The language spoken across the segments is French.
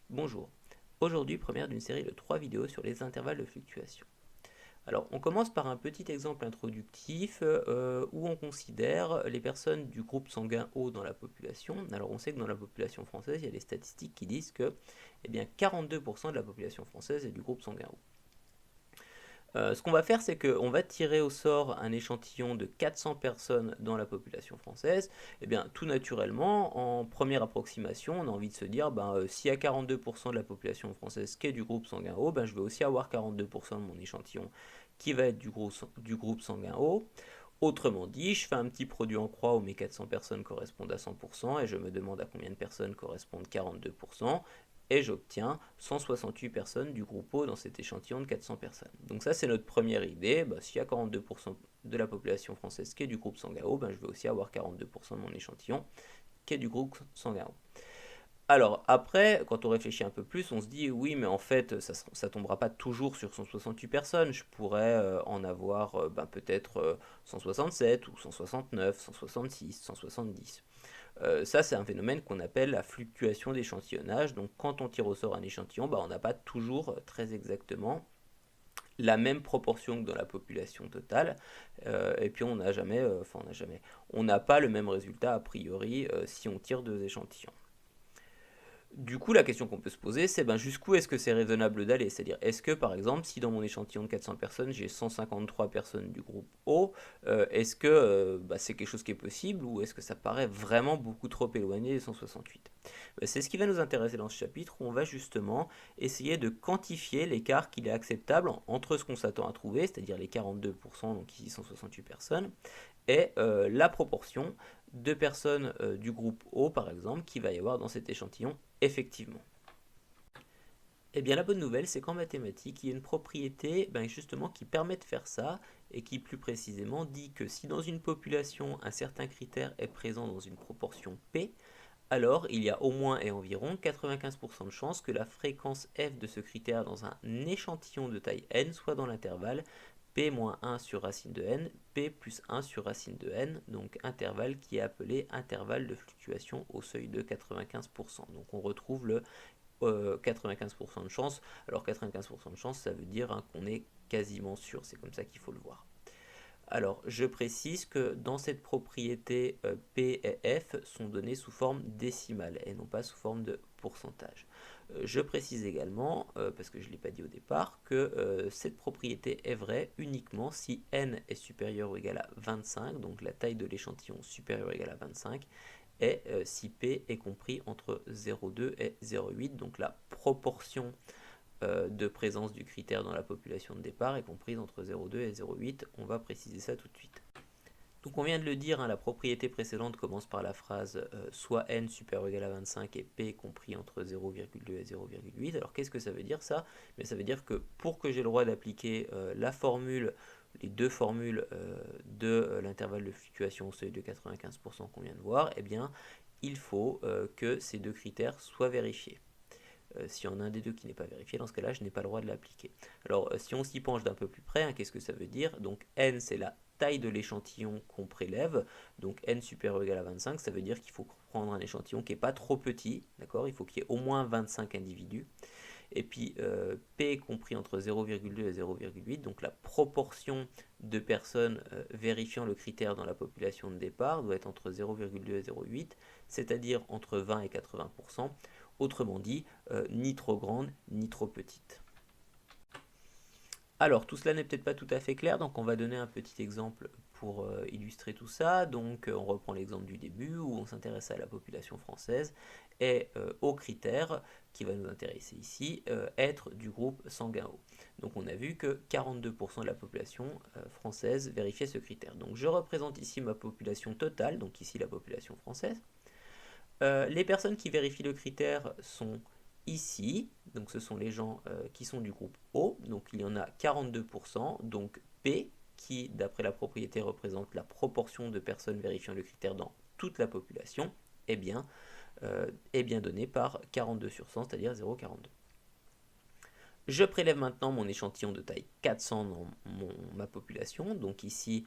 Bonjour. Aujourd'hui, première d'une série de 3 vidéos sur les intervalles de fluctuation. Alors, on commence par un petit exemple introductif où on considère les personnes du groupe sanguin O dans la population. Alors, on sait que dans la population française, il y a des statistiques qui disent que 42% de la population française est du groupe sanguin O. Ce qu'on va faire, c'est qu'on va tirer au sort un échantillon de 400 personnes dans la population française. Et bien, tout naturellement, en première approximation, on a envie de se dire, s'il y a 42% de la population française qui est du groupe sanguin O, je vais aussi avoir 42% de mon échantillon qui va être du groupe sanguin O. Autrement dit, je fais un petit produit en croix où mes 400 personnes correspondent à 100% et je me demande à combien de personnes correspondent 42% et j'obtiens 168 personnes du groupe O dans cet échantillon de 400 personnes. Donc ça c'est notre première idée, s'il y a 42% de la population française qui est du groupe sanguin O, je vais aussi avoir 42% de mon échantillon qui est du groupe sanguin O. Alors après, quand on réfléchit un peu plus, on se dit oui, mais en fait, ça tombera pas toujours sur 168 personnes. Je pourrais en avoir peut-être 167 ou 169, 166, 170. Ça, c'est un phénomène qu'on appelle la fluctuation d'échantillonnage. Donc quand on tire au sort un échantillon, on n'a pas toujours très exactement la même proportion que dans la population totale, et puis on n'a pas le même résultat a priori si on tire deux échantillons. Du coup, la question qu'on peut se poser, c'est jusqu'où est-ce que c'est raisonnable d'aller? C'est-à-dire, est-ce que par exemple, si dans mon échantillon de 400 personnes, j'ai 153 personnes du groupe O, est-ce que c'est quelque chose qui est possible ou est-ce que ça paraît vraiment beaucoup trop éloigné des 168? C'est ce qui va nous intéresser dans ce chapitre où on va justement essayer de quantifier l'écart qu'il est acceptable entre ce qu'on s'attend à trouver, c'est-à-dire les 42%, donc ici 168 personnes, et la proportion de personnes du groupe O, par exemple, qu'il va y avoir dans cet échantillon, effectivement. Eh bien, la bonne nouvelle, c'est qu'en mathématiques, il y a une propriété justement qui permet de faire ça et qui plus précisément dit que si dans une population, un certain critère est présent dans une proportion P, alors il y a au moins et environ 95% de chances que la fréquence f de ce critère dans un échantillon de taille n soit dans l'intervalle p-1 sur racine de n, p plus 1 sur racine de n, donc intervalle qui est appelé intervalle de fluctuation au seuil de 95%. Donc on retrouve le 95% de chance. Alors 95% de chance, ça veut dire qu'on est quasiment sûr, c'est comme ça qu'il faut le voir. Alors, je précise que dans cette propriété, P et F sont donnés sous forme décimale et non pas sous forme de pourcentage. Je précise également, parce que je ne l'ai pas dit au départ, que cette propriété est vraie uniquement si n est supérieur ou égal à 25, donc la taille de l'échantillon supérieure ou égale à 25, et si P est compris entre 0,2 et 0,8, donc la proportion de présence du critère dans la population de départ est comprise entre 0,2 et 0,8. On va préciser ça tout de suite. Donc on vient de le dire, la propriété précédente commence par la phrase soit n supérieur ou égal à 25 et p compris entre 0,2 et 0,8. Alors qu'est-ce que ça veut dire ça? Mais ça veut dire que pour que j'ai le droit d'appliquer la formule, les deux formules de l'intervalle de fluctuation au seuil de 95% qu'on vient de voir, eh bien il faut que ces deux critères soient vérifiés. S'il y en a un des deux qui n'est pas vérifié, dans ce cas-là, je n'ai pas le droit de l'appliquer. Alors, si on s'y penche d'un peu plus près, qu'est-ce que ça veut dire? Donc, n, c'est la taille de l'échantillon qu'on prélève. Donc, n supérieur ou égal à 25, ça veut dire qu'il faut prendre un échantillon qui n'est pas trop petit, d'accord? Il faut qu'il y ait au moins 25 individus. Et puis, P compris entre 0,2 et 0,8, donc la proportion de personnes vérifiant le critère dans la population de départ doit être entre 0,2 et 0,8, c'est-à-dire entre 20 et 80%. Autrement dit, ni trop grande, ni trop petite. Alors, tout cela n'est peut-être pas tout à fait clair, donc on va donner un petit exemple pour illustrer tout ça. Donc, on reprend l'exemple du début où on s'intéresse à la population française et aux critères qui va nous intéresser ici, être du groupe sanguin O. Donc, on a vu que 42% de la population française vérifiait ce critère. Donc, je représente ici ma population totale, donc ici la population française. Les personnes qui vérifient le critère sont ici, donc ce sont les gens qui sont du groupe O, donc il y en a 42%, donc P, qui d'après la propriété représente la proportion de personnes vérifiant le critère dans toute la population, est bien donné par 42 sur 100, c'est-à-dire 0,42. Je prélève maintenant mon échantillon de taille 400 dans ma population. Donc ici,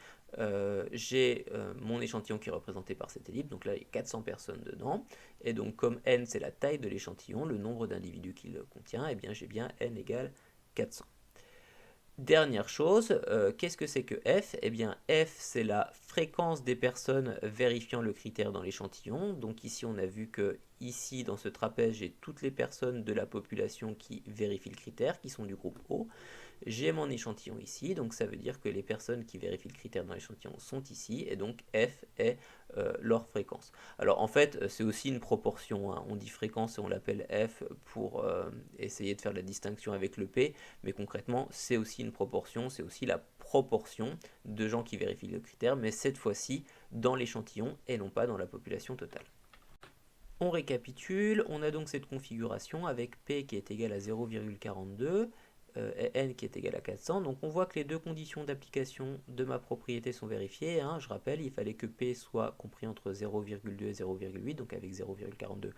j'ai mon échantillon qui est représenté par cette ellipse. Donc là, il y a 400 personnes dedans. Et donc comme n, c'est la taille de l'échantillon, le nombre d'individus qu'il contient, et bien j'ai bien n égale 400. Dernière chose, qu'est-ce que c'est que f? Eh bien f, c'est la fréquence des personnes vérifiant le critère dans l'échantillon. Donc ici on a vu que ici dans ce trapèze j'ai toutes les personnes de la population qui vérifient le critère, qui sont du groupe O. J'ai mon échantillon ici, donc ça veut dire que les personnes qui vérifient le critère dans l'échantillon sont ici, et donc f est leur fréquence. Alors en fait, c'est aussi une proportion, hein. On dit fréquence et on l'appelle f pour essayer de faire la distinction avec le p, mais concrètement, c'est aussi une proportion, c'est aussi la proportion de gens qui vérifient le critère, mais cette fois-ci dans l'échantillon et non pas dans la population totale. On récapitule, on a donc cette configuration avec P qui est égal à 0,42 et N qui est égal à 400. Donc on voit que les deux conditions d'application de ma propriété sont vérifiées, hein. Je rappelle, il fallait que P soit compris entre 0,2 et 0,8, donc avec 0,42,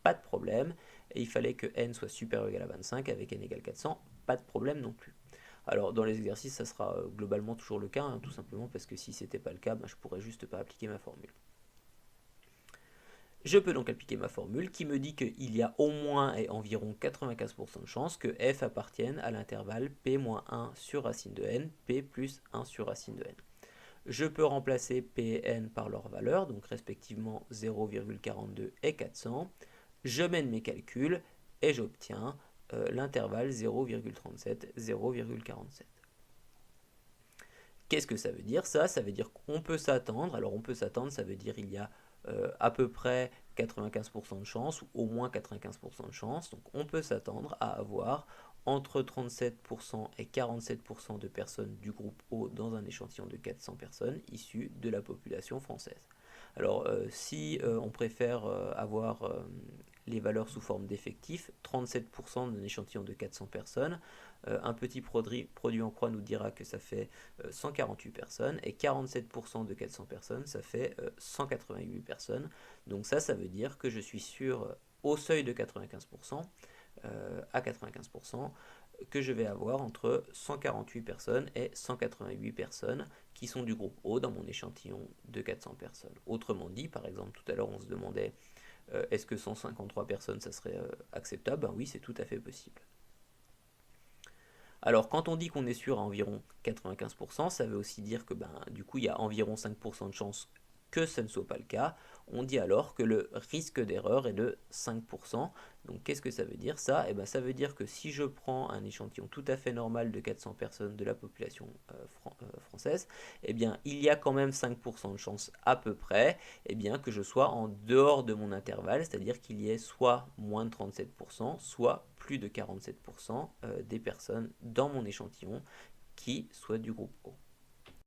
pas de problème. Et il fallait que N soit supérieur ou égal à 25, avec N égale 400, pas de problème non plus. Alors dans les exercices, ça sera globalement toujours le cas, hein, tout simplement parce que si c'était pas le cas, je pourrais juste pas appliquer ma formule. Je peux donc appliquer ma formule qui me dit qu'il y a au moins et environ 95% de chances que f appartienne à l'intervalle p-1 sur racine de n, p plus 1 sur racine de n. Je peux remplacer p et n par leurs valeurs, donc respectivement 0,42 et 400. Je mène mes calculs et j'obtiens l'intervalle 0,37, 0,47. Qu'est-ce que ça veut dire ça? Ça veut dire qu'on peut s'attendre, alors on peut s'attendre, ça veut dire il y a à peu près 95% de chance, ou au moins 95% de chance, donc on peut s'attendre à avoir entre 37% et 47% de personnes du groupe O dans un échantillon de 400 personnes issues de la population française. Alors si on préfère avoir les valeurs sous forme d'effectifs, 37% d'un échantillon de 400 personnes, un petit produit en croix nous dira que ça fait 148 personnes, et 47% de 400 personnes, ça fait 188 personnes. Donc ça veut dire que je suis sûr, au seuil de 95%, à 95%, que je vais avoir entre 148 personnes et 188 personnes qui sont du groupe O dans mon échantillon de 400 personnes. Autrement dit, par exemple, tout à l'heure on se demandait est-ce que 153 personnes ça serait acceptable? Ben oui, c'est tout à fait possible. Alors quand on dit qu'on est sûr à environ 95%, ça veut aussi dire que du coup il y a environ 5% de chance que ce ne soit pas le cas. On dit alors que le risque d'erreur est de 5%. Donc qu'est-ce que ça veut dire ça? Ça veut dire que si je prends un échantillon tout à fait normal de 400 personnes de la population française, il y a quand même 5% de chance à peu près que je sois en dehors de mon intervalle, c'est-à-dire qu'il y ait soit moins de 37%, soit plus de 47% des personnes dans mon échantillon qui soient du groupe O.